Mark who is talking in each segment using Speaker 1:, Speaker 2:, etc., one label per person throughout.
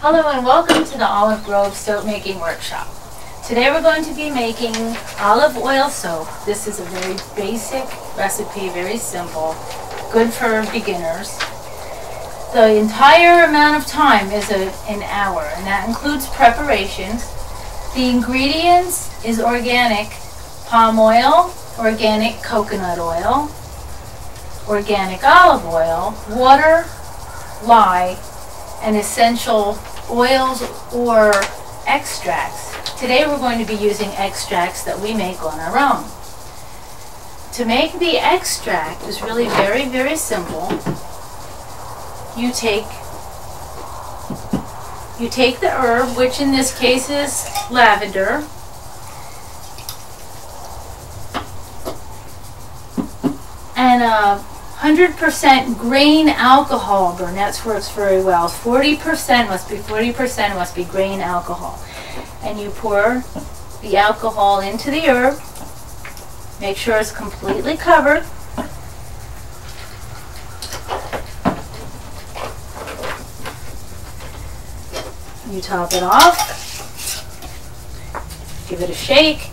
Speaker 1: Hello and welcome to the Olive Grove Soap Making Workshop. Today we're going to be making olive oil soap. This is a very basic recipe, very simple, good for beginners. The entire amount of time is an hour, and that includes preparation. The ingredients is organic palm oil, organic coconut oil, organic olive oil, water, lye, and essential oils or extracts. Today we're going to be using extracts that we make on our own. To make the extract is really very, very simple. You take the herb, which in this case is lavender, and 100% grain alcohol. Burnett's works very well. 40% must be grain alcohol. And you pour the alcohol into the herb. Make sure it's completely covered. You top it off. Give it a shake.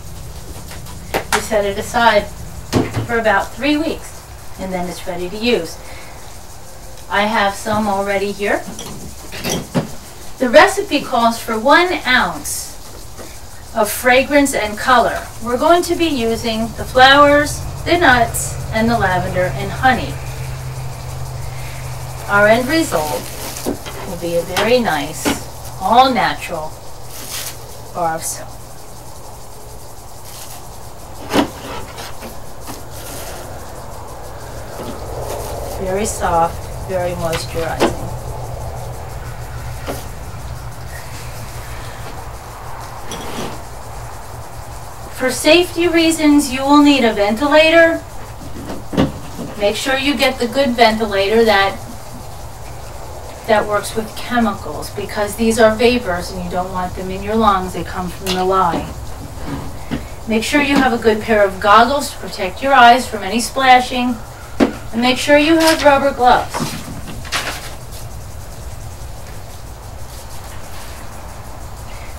Speaker 1: You set it aside for about 3 weeks. And then it's ready to use. I have some already here. The recipe calls for 1 ounce of fragrance and color. We're going to be using the flowers, the nuts, and the lavender and honey. Our end result will be a very nice, all natural bar of soap. Very soft, very moisturizing. For safety reasons, you will need a ventilator. Make sure you get the good ventilator that works with chemicals, because these are vapors and you don't want them in your lungs. They come from the lye. Make sure you have a good pair of goggles to protect your eyes from any splashing. And make sure you have rubber gloves.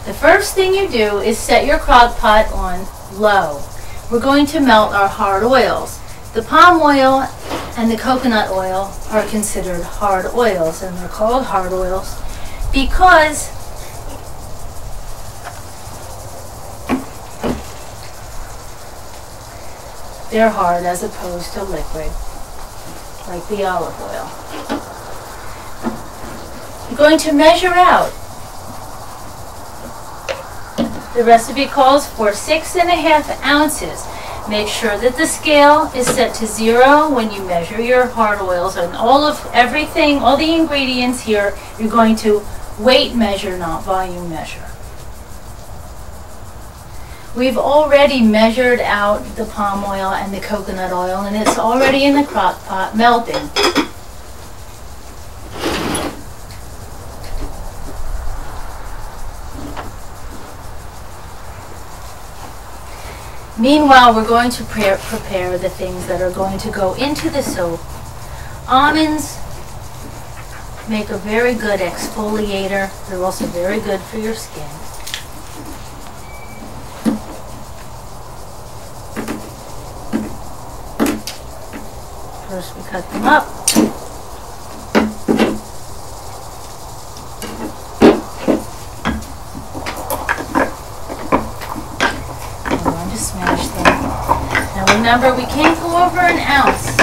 Speaker 1: The first thing you do is set your crock pot on low. We're going to melt our hard oils. The palm oil and the coconut oil are considered hard oils, and they're called hard oils because they're hard as opposed to liquid, like the olive oil. I'm going to measure out. The recipe calls for 6.5 ounces. Make sure that the scale is set to 0 when you measure your hard oils, and everything, all the ingredients here, you're going to weight measure, not volume measure. We've already measured out the palm oil and the coconut oil, and it's already in the crock pot melting. Meanwhile, we're going to prepare the things that are going to go into the soap. Almonds make a very good exfoliator. They're also very good for your skin. First we cut them up. I'm going to smash them. Now remember, we can't go over an ounce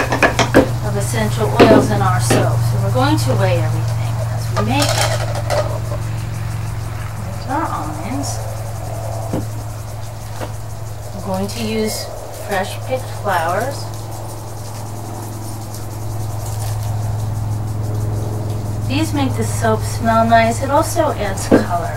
Speaker 1: of essential oils in our soap, so we're going to weigh everything as we make it. Here's our almonds. We're going to use fresh picked flowers. These make the soap smell nice. It also adds color.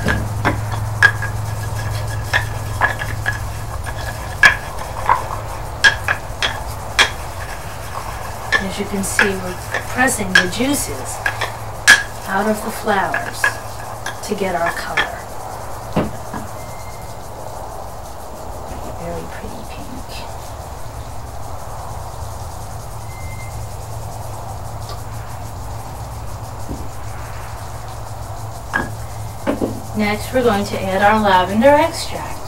Speaker 1: As you can see, we're pressing the juices out of the flowers to get our color. Very pretty pink. Next, we're going to add our lavender extract.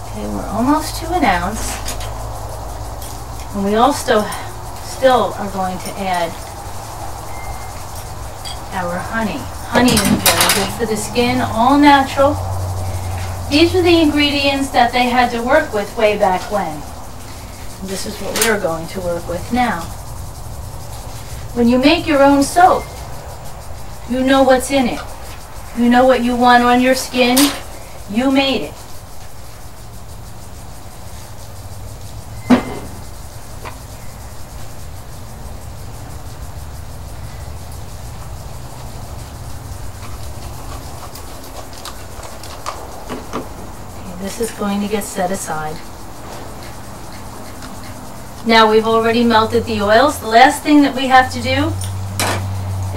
Speaker 1: Okay, we're almost to an ounce. And we also still are going to add our honey. Honey is very good for the skin, all natural. These are the ingredients that they had to work with way back when. And this is what we're going to work with now. When you make your own soap, you know what's in it. You know what you want on your skin. You made it. This is going to get set aside. Now we've already melted the oils. The last thing that we have to do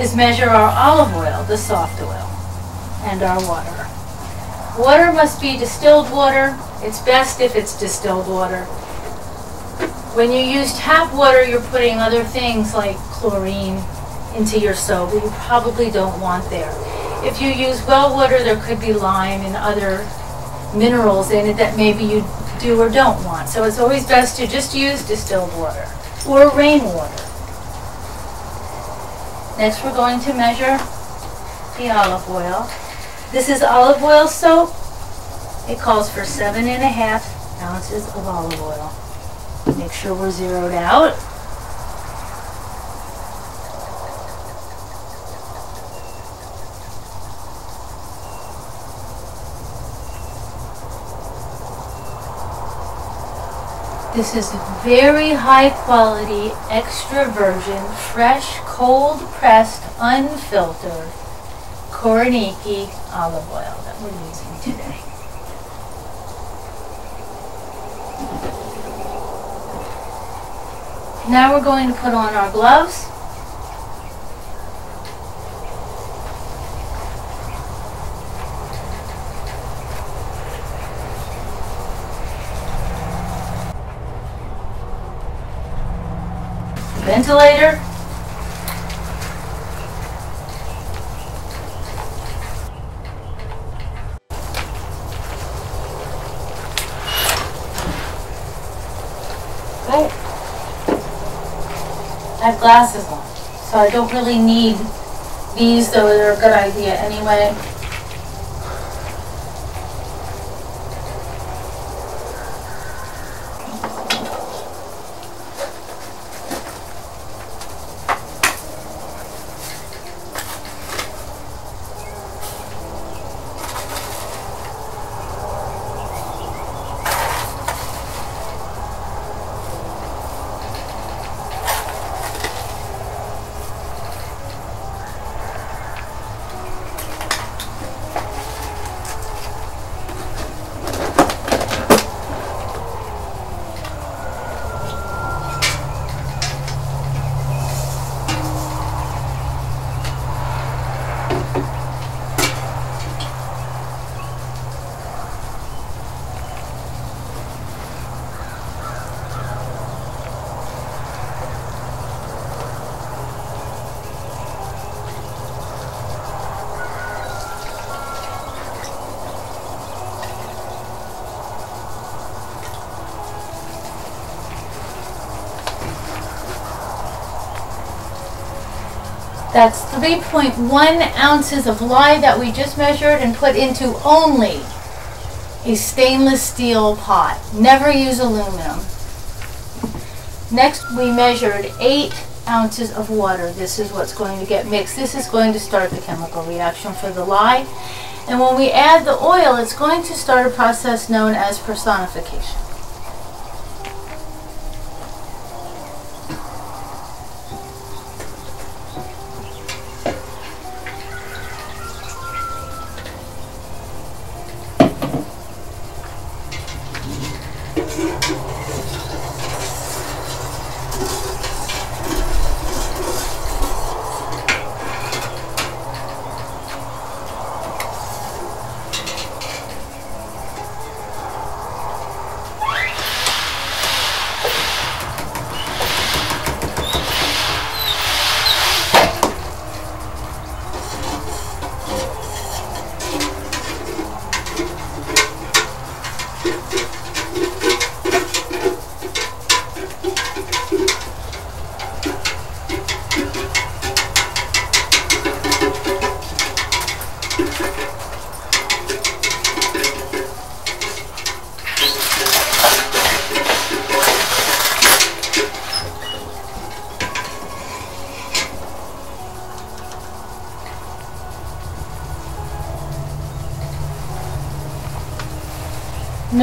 Speaker 1: is measure our olive oil, the soft oil, and our water. Water must be distilled water. It's best if it's distilled water. When you use tap water, you're putting other things like chlorine into your soap that you probably don't want there. If you use well water, there could be lime and other minerals in it that maybe you do or don't want. So it's always best to just use distilled water or rainwater. Next, we're going to measure the olive oil. This is olive oil soap. It calls for 7.5 ounces of olive oil. Make sure we're zeroed out. This is very high quality, extra virgin, fresh, cold pressed, unfiltered Koroniki olive oil that we're using today. Now we're going to put on our gloves. Ventilator. Good. I have glasses on, so I don't really need these, though they're a good idea anyway. That's 3.1 ounces of lye that we just measured and put into only a stainless steel pot. Never use aluminum. Next, we measured 8 ounces of water. This is what's going to get mixed. This is going to start the chemical reaction for the lye. And when we add the oil, it's going to start a process known as personification.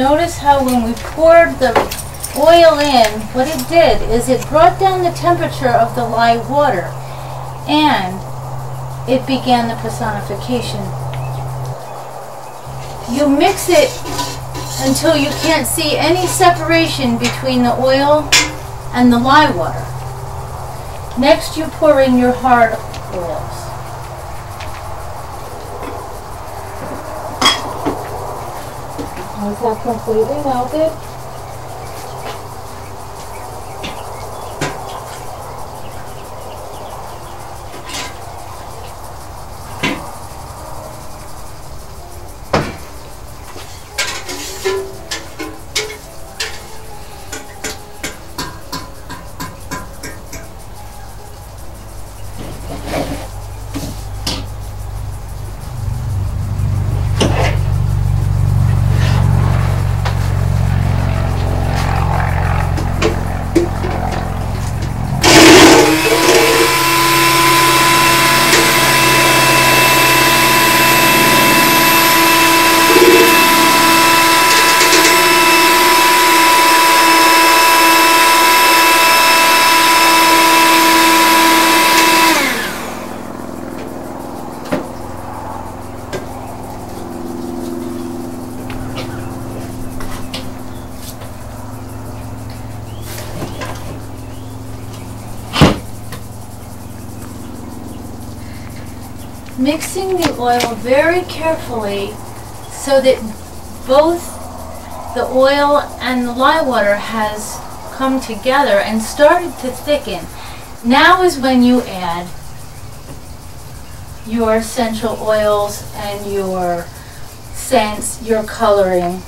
Speaker 1: notice how when we poured the oil in, what it did is it brought down the temperature of the live water and it began the personification. You mix it until you can't see any separation between the oil and the lye water. Next, you pour in your hard oils. Is that completely melted? Mixing the oil very carefully so that both the oil and the lye water has come together and started to thicken. Now is when you add your essential oils and your scents, your coloring.